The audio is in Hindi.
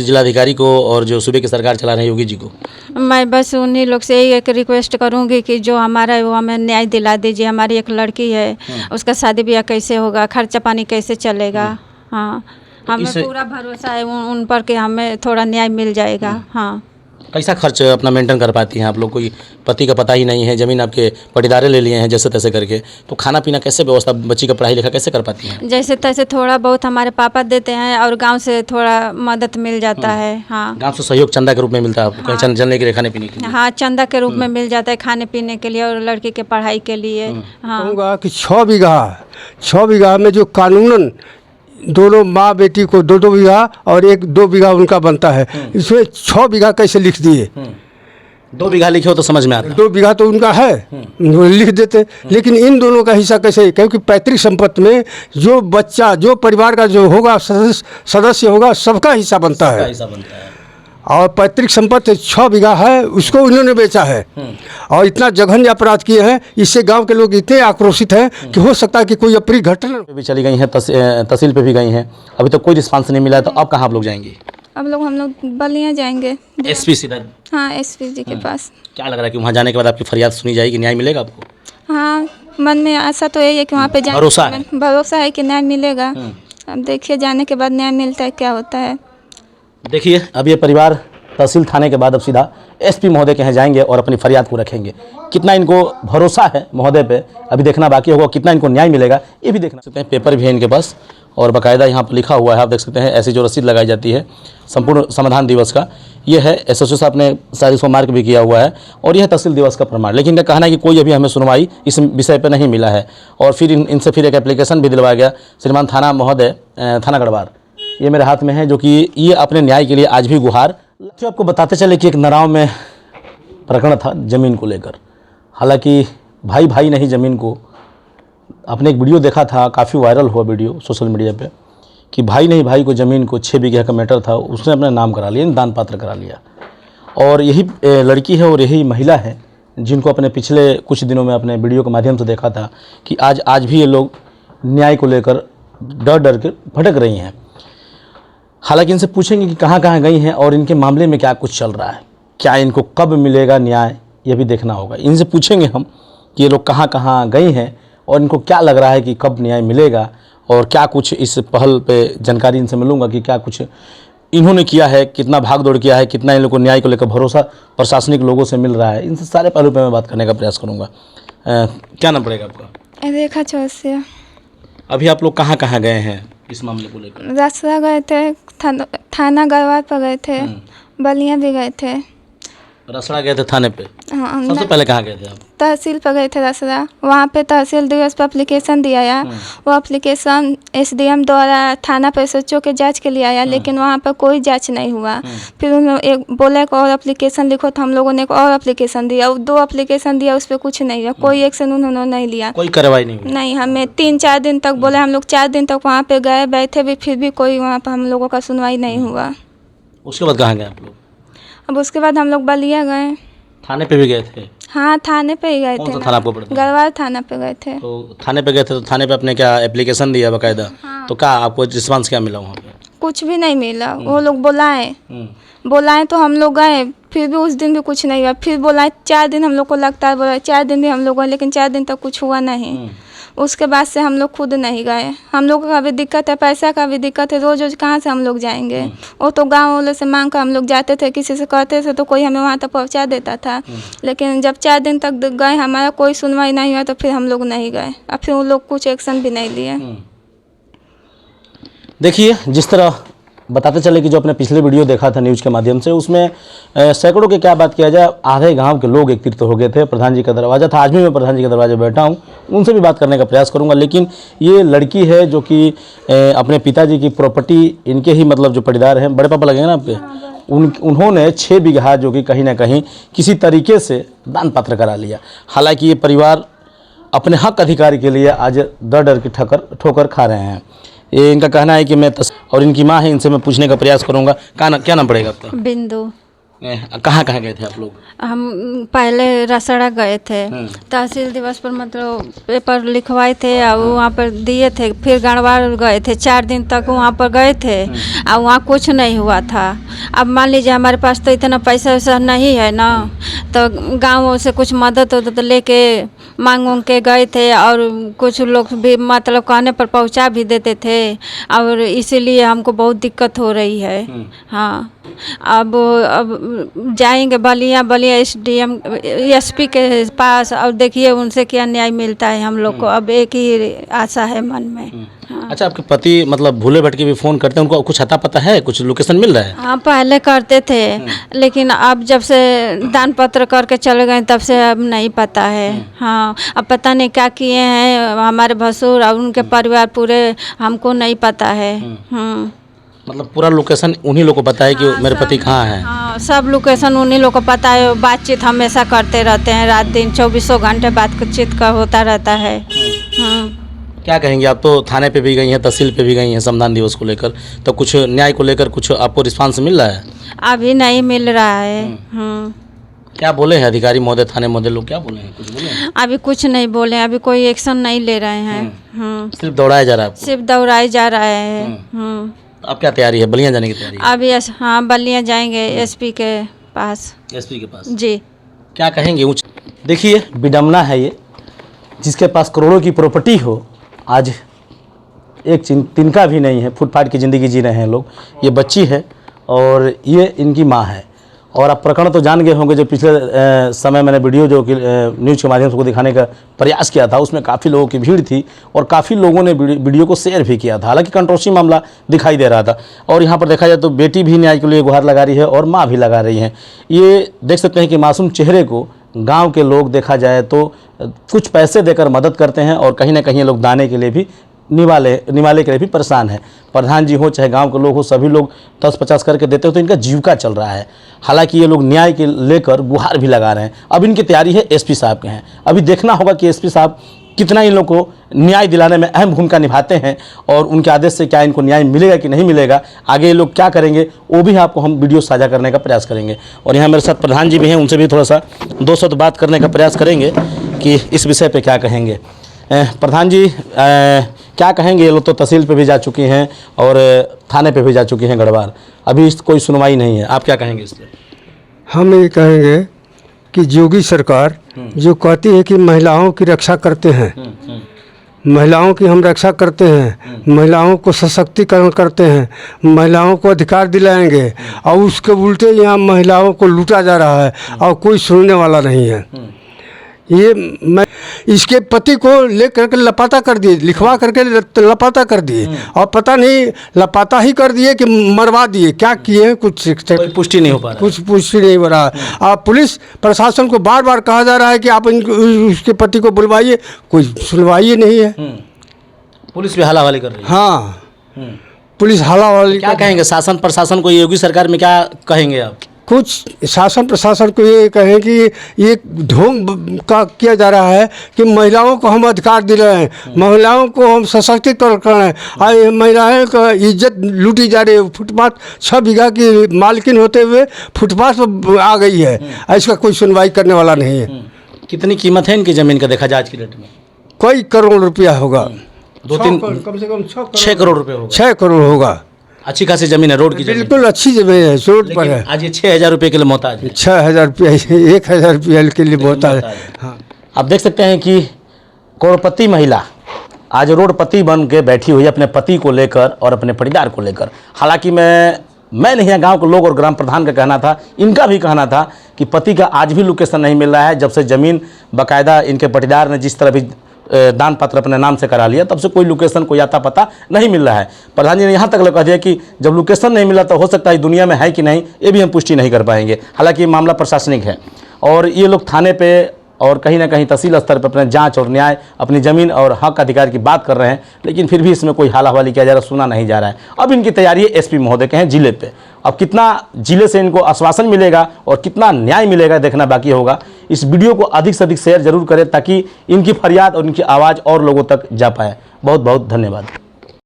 जिलाधिकारी को और जो सूबे की सरकार चला रहे हैं योगी जी को? मैं बस उन्हीं लोग से यही एक रिक्वेस्ट करूंगी कि जो हमारा है वो हमें न्याय दिला दीजिए। हमारी एक लड़की है, उसका शादी ब्याह कैसे होगा, खर्चा पानी कैसे चलेगा। हाँ, हमें पूरा भरोसा है उन पर कि हमें थोड़ा न्याय मिल जाएगा। हाँ। कैसा खर्च अपना मेंटेन कर पाती हैं आप लोग? कोई पति का पता ही नहीं है, ज़मीन आपके पटीदारे ले लिए हैं जैसे तैसे करके, तो खाना पीना कैसे व्यवस्था, बच्ची का पढ़ाई लिखा कैसे कर पाती हैं? जैसे तैसे थोड़ा बहुत हमारे पापा देते हैं और गांव से थोड़ा मदद मिल जाता है। हाँ, गांव से सहयोग चंदा के रूप में मिलता है आपको? कहीं चलने के लिए, खाने पीने के लिए? हाँ, चंदा के रूप में मिल जाता है खाने पीने के लिए और लड़की के पढ़ाई के लिए। हाँ, कहूँगा कि 6 बीघा में जो कानूनन दोनों माँ बेटी को 2-2 बीघा और 1-2 बीघा उनका बनता है, इसमें 6 बीघा कैसे लिख दिए? 2 बीघा लिखे हो तो समझ में आता। 2 बीघा तो उनका है, वो लिख देते, लेकिन इन दोनों का हिस्सा कैसे? क्योंकि पैतृक संपत्ति में जो बच्चा, जो परिवार का जो होगा सदस्य होगा, सबका हिस्सा बनता है। और पैतृक संपत्ति 6 बीघा है, उसको उन्होंने बेचा है और इतना जघन्य अपराध किए हैं। इससे गांव के लोग इतने आक्रोशित हैं कि हो सकता है कि कोई अप्रिय घटना भी चली गई हैं, तहसील पे भी गई हैं, अभी तक कोई रिस्पांस नहीं मिला। तो अब कहाँ आप लोग जाएंगे? अब हम लोग बलिया जाएंगे। एसपी सीधा? हाँ, एसपी जी के पास। क्या लग रहा है कि वहाँ जाने के बाद आपकी फरियाद सुनी जाएगी, न्याय मिलेगा आपको? हाँ, मन में आशा तो यही है कि वहाँ पे जाने भरोसा है कि न्याय मिलेगा। अब देखिए जाने के बाद न्याय मिलता है क्या होता है। देखिए, अब ये परिवार तहसील थाने के बाद अब सीधा एसपी महोदय के यहाँ जाएंगे और अपनी फरियाद को रखेंगे। कितना इनको भरोसा है महोदय पे अभी देखना बाकी होगा, कितना इनको न्याय मिलेगा ये भी देखना सकते हैं। पेपर भी है इनके पास और बाकायदा यहाँ पर लिखा हुआ है, आप देख सकते हैं। ऐसी जो रसीद लगाई जाती है संपूर्ण समाधान दिवस का, ये है। एसएसओ साहब ने सारी इसको मार्क भी किया हुआ है और यह तहसील दिवस का प्रमाण। लेकिन इनका कहना है कि कोई अभी हमें सुनवाई इस विषय पर नहीं मिला है और फिर इनसे फिर एक एप्लीकेशन भी दिलवाया गया। श्रीमान थाना महोदय, थाना गढ़वार, ये मेरे हाथ में है, जो कि ये अपने न्याय के लिए आज भी गुहार। तो आपको बताते चले कि एक नराव में प्रकरण था ज़मीन को लेकर। हालांकि भाई भाई नहीं ज़मीन को, आपने एक वीडियो देखा था, काफ़ी वायरल हुआ वीडियो सोशल मीडिया पे, कि भाई नहीं भाई को ज़मीन को 6 बीघा का मैटर था, उसने अपना नाम करा लिया, दान पात्र करा लिया। और यही लड़की है और यही महिला है जिनको अपने पिछले कुछ दिनों में अपने वीडियो के माध्यम से देखा था कि आज भी ये लोग न्याय को लेकर डर डर के भटक रही हैं। हालांकि इनसे पूछेंगे कि कहाँ कहाँ गई हैं और इनके मामले में क्या कुछ चल रहा है, क्या इनको कब मिलेगा न्याय, ये भी देखना होगा। इनसे पूछेंगे हम कि ये लोग कहाँ कहाँ गई हैं और इनको क्या लग रहा है कि कब न्याय मिलेगा और क्या कुछ इस पहल पे जानकारी इनसे मिलूँगा कि क्या कुछ इन्होंने किया है, कितना भाग दौड़ किया है, कितना इन लोगों को न्याय को लेकर भरोसा प्रशासनिक लोगों से मिल रहा है। इनसे सारे पहलू पर मैं बात करने का प्रयास करूँगा। क्या नाम पड़ेगा आपका? रेखा चौरसिया। अभी आप लोग कहाँ कहाँ गए हैं इस मामले को लेकर? रसरा गए थे, थाना गढ़वाल पर गए थे, बलिया भी गए थे। रसड़ा गए थे थाने पे? हाँ, सबसे पहले कहाँ गए थे आप? तहसील पर गए थे रसरा। वहाँ पे तहसील दिवस पर एप्लीकेशन दिया आया। वो एप्लीकेशन एसडीएम द्वारा थाना पर एसएचओ के जांच के लिए आया, लेकिन वहाँ पर कोई जांच नहीं हुआ। फिर उन्होंने एक बोला एक और एप्लीकेशन लिखो, तो हम लोगों ने एक और एप्लीकेशन दिया, 2 एप्लीकेशन दिया, उस पर कुछ नहीं हुआ, कोई एक्शन उन्होंने नहीं लिया, कोई कार्रवाई नहीं हुई। नहीं। हमें 3-4 दिन तक बोले, हम लोग 4 दिन तक वहाँ पे गए बैठे भी, फिर भी कोई वहाँ पर हम लोगों का सुनवाई नहीं हुआ। उसके बाद कहाँ गए आप लोग? अब उसके बाद हम लोग बलिया गए। थाने पे भी गए थे? हाँ, थाने पे ही गए थे। कौन सा थाना आपको पड़ता है? गढ़वाल थाना पे गए थे। तो थाने पे गए थे, तो थाने पे अपने क्या एप्लीकेशन दिया बाकायदा? हाँ। तो क्या आपको रिस्पांस क्या मिला वहाँ पे? कुछ भी नहीं मिला। वो लोग बुलाए तो हम लोग गए, फिर भी उस दिन भी कुछ नहीं हुआ। फिर बुलाए 4 दिन हम लोग को लगता है, बोला 4 दिन भी हम लोग गए, लेकिन 4 दिन तक कुछ हुआ नहीं। उसके बाद से हम लोग खुद नहीं गए। हम लोग का भी दिक्कत है, पैसा का भी दिक्कत है, रोज रोज कहाँ से हम लोग जाएंगे। वो तो गांव वालों से मांग कर हम लोग जाते थे, किसी से कहते थे तो कोई हमें वहाँ तक पहुँचा देता था। लेकिन जब 4 दिन तक गए, हमारा कोई सुनवाई नहीं हुआ, तो फिर हम लोग नहीं गए और फिर वो लोग कुछ एक्शन भी नहीं लिए। देखिए, जिस तरह बताते चले कि जो अपने पिछले वीडियो देखा था न्यूज़ के माध्यम से, उसमें सैकड़ों की क्या बात किया जाए, आधे गांव के लोग एकत्रित हो गए थे। प्रधान जी का दरवाज़ा था, आज भी मैं प्रधान जी के दरवाजे बैठा हूं, उनसे भी बात करने का प्रयास करूंगा। लेकिन ये लड़की है जो कि अपने पिताजी की प्रॉपर्टी, इनके ही मतलब जो पटीदार हैं, बड़े पापा लगेंगे ना आपके, उन्होंने 6 बीघा जो कि कहीं ना कहीं किसी तरीके से दान पात्र करा लिया। हालाँकि ये परिवार अपने हक अधिकार के लिए आज डर डर की ठोकर खा रहे हैं। ये इनका कहना है कि मैं और इनकी माँ है, इनसे मैं पूछने का प्रयास करूंगा। क्या नाम पड़ेगा आपका? बिंदु। कहाँ कहाँ गए थे आप लोग? हम पहले रसड़ा गए थे, तहसील दिवस पर मतलब पेपर लिखवाए थे और वहाँ पर दिए थे। फिर गणवार गए थे, 4 दिन तक वहाँ पर गए थे और वहाँ कुछ नहीं हुआ था। अब मान लीजिए हमारे पास तो इतना पैसा वैसा नहीं है ना, तो गाँव से कुछ मदद उदद लेके मांग उंग के गए थे और कुछ लोग भी मतलब कहने पर पहुँचा भी देते थे और इसीलिए हमको बहुत दिक्कत हो रही है। हाँ, अब जाएंगे बलिया SDM SP के पास और देखिए उनसे क्या न्याय मिलता है हम लोग को। अब एक ही आशा है मन में। हाँ। अच्छा, आपके पति मतलब भूले भटके भी फ़ोन करते हैं, उनको कुछ अता पता है, कुछ लोकेशन मिल रहा है? हाँ, पहले करते थे लेकिन अब जब से दान पत्र करके चले गए तब से अब नहीं पता है। हाँ, अब पता नहीं क्या किए हैं हमारे भसुर और उनके परिवार पूरे, हमको नहीं पता है। मतलब पूरा लोकेशन उन्हीं लोग को पता है कि मेरे पति कहाँ है? हाँ, सब लोकेशन उन्हीं लोग को पता है। बातचीत हमेशा करते रहते हैं, रात दिन 24 घंटे बातचीत का होता रहता है। क्या कहेंगे आप? तो थाने पे भी गई हैं, तहसील पे भी गई हैं संविधान दिवस को लेकर, तो कुछ न्याय को लेकर कुछ आपको रिस्पांस मिल रहा है? अभी नहीं मिल रहा है। क्या बोले हैं अधिकारी महोदय, थाने महोदय लोग क्या बोले हैं? कुछ बोले हैं? अभी कुछ नहीं बोले, अभी कोई एक्शन नहीं ले रहे हैं। सिर्फ दौड़ाया जा रहा है आपको? सिर्फ दौड़ाए जा रहा है। अब क्या तैयारी है? बलिया जाने की तैयारी है? अभी हाँ, बलिया जाएंगे SP के पास। SP के पास जी। क्या कहेंगे? देखिए, विडम्बना है ये, जिसके पास करोड़ों की प्रॉपर्टी हो, आज एक तिनका भी नहीं है, फुटपाथ की ज़िंदगी जी रहे हैं लोग। ये बच्ची है और ये इनकी माँ है। और आप प्रकरण तो जान गए होंगे, जो पिछले समय मैंने वीडियो जो कि न्यूज़ के माध्यम से को दिखाने का प्रयास किया था, उसमें काफ़ी लोगों की भीड़ थी और काफ़ी लोगों ने वीडियो को शेयर भी किया था। हालांकि कंट्रोवर्सी मामला दिखाई दे रहा था। और यहाँ पर देखा जाए तो बेटी भी न्याय के लिए गुहार लगा रही है और माँ भी लगा रही है। ये देख सकते हैं कि मासूम चेहरे को गांव के लोग देखा जाए तो कुछ पैसे देकर मदद करते हैं और कहीं ना कहीं लोग दाने के लिए भी निवाले के लिए भी परेशान है। प्रधान जी हो चाहे गांव के लोग हो, सभी लोग 10-50 करके देते हो तो इनका जीविका चल रहा है। हालांकि ये लोग न्याय के लेकर गुहार भी लगा रहे हैं। अब इनकी तैयारी है SP साहब के हैं। अभी देखना होगा कि SP साहब कितना इन लोगों को न्याय दिलाने में अहम भूमिका निभाते हैं और उनके आदेश से क्या इनको न्याय मिलेगा कि नहीं मिलेगा, आगे ये लोग क्या करेंगे, वो भी आपको हम वीडियो साझा करने का प्रयास करेंगे। और यहाँ मेरे साथ प्रधान जी भी हैं, उनसे भी थोड़ा सा 2 शब्द बात करने का प्रयास करेंगे कि इस विषय पे क्या कहेंगे। प्रधान जी, क्या कहेंगे? ये लोग तो तहसील पे भी जा चुकी हैं और थाने पे भी जा चुकी हैं गढ़वार, अभी कोई सुनवाई नहीं है, आप क्या कहेंगे इस पर? हम ये कहेंगे कि योगी सरकार जो कहती है कि महिलाओं की रक्षा करते हैं, महिलाओं की हम रक्षा करते हैं, महिलाओं को सशक्तिकरण करते हैं, महिलाओं को अधिकार दिलाएंगे, और उसके उल्टे यहाँ महिलाओं को लूटा जा रहा है और कोई सुनने वाला नहीं है। ये मैं इसके पति को लेकर के लापता कर दिए, लिखवा करके लापता कर दिए और पता नहीं लापता ही कर दिए कि मरवा दिए, क्या किए हैं कुछ पुष्टि नहीं हो पा रहा, कुछ पुष्टि नहीं हो रहा। और पुलिस प्रशासन को बार बार कहा जा रहा है कि आप उसके पति को बुलवाइए, कोई सुनवाई नहीं है। पुलिस भी हाला-वाली कर रही है। हाँ, पुलिस हाला-वाली। क्या कहेंगे शासन प्रशासन को, योगी सरकार में क्या कहेंगे आप? कुछ शासन प्रशासन को ये कहें कि ये ढोंग का किया जा रहा है कि महिलाओं को हम अधिकार दिलाएं, महिलाओं को हम सशक्तिकरण करें, और महिलाएं का इज्जत लूटी जा रही है। फुटपाथ 6 बीघा की मालकिन होते हुए फुटपाथ पर आ गई है, इसका कोई सुनवाई करने वाला नहीं है। कितनी कीमत है इनकी ज़मीन का देखा जाए आज की डेट में? कई करोड़ रुपया होगा, 2-3 कम से कम 6 करोड़ रुपये होगा। 6 करोड़ होगा। अच्छी खासी ज़मीन है, रोड की ज़मीन, बिल्कुल अच्छी ज़मीन है, रोड पर है। आज ये 6,000 रुपये के लिए मोहताज है। 6,000 रुपया, 1,000 रुपया के लिए मोहताज है। हाँ, आप देख सकते हैं कि करोड़पति महिला आज रोडपति बन के बैठी हुई है अपने पति को लेकर और अपने परिवार को लेकर। हालांकि मैं नहीं है, गांव के लोग और ग्राम प्रधान का कहना था, इनका भी कहना था कि पति का आज भी लोकेशन नहीं मिल रहा है। जब से ज़मीन बाकायदा इनके पटीदार ने जिस तरह भी दान पत्र अपने नाम से करा लिया, तब से कोई लोकेशन, कोई आता पता नहीं मिल रहा है। प्रधान जी ने यहाँ तक कह दिया कि जब लोकेशन नहीं मिला तो हो सकता है दुनिया में है कि नहीं, ये भी हम पुष्टि नहीं कर पाएंगे। हालांकि ये मामला प्रशासनिक है और ये लोग थाने पे और कहीं ना कहीं तहसील स्तर पर अपने जांच और न्याय, अपनी ज़मीन और हक अधिकार की बात कर रहे हैं, लेकिन फिर भी इसमें कोई हाला-हवाली किया जा रहा, सुना नहीं जा रहा है। अब इनकी तैयारी है SP महोदय के हैं जिले पे। अब कितना जिले से इनको आश्वासन मिलेगा और कितना न्याय मिलेगा देखना बाकी होगा। इस वीडियो को अधिक से अधिक शेयर जरूर करें ताकि इनकी फरियाद और इनकी आवाज़ और लोगों तक जा पाए। बहुत बहुत धन्यवाद।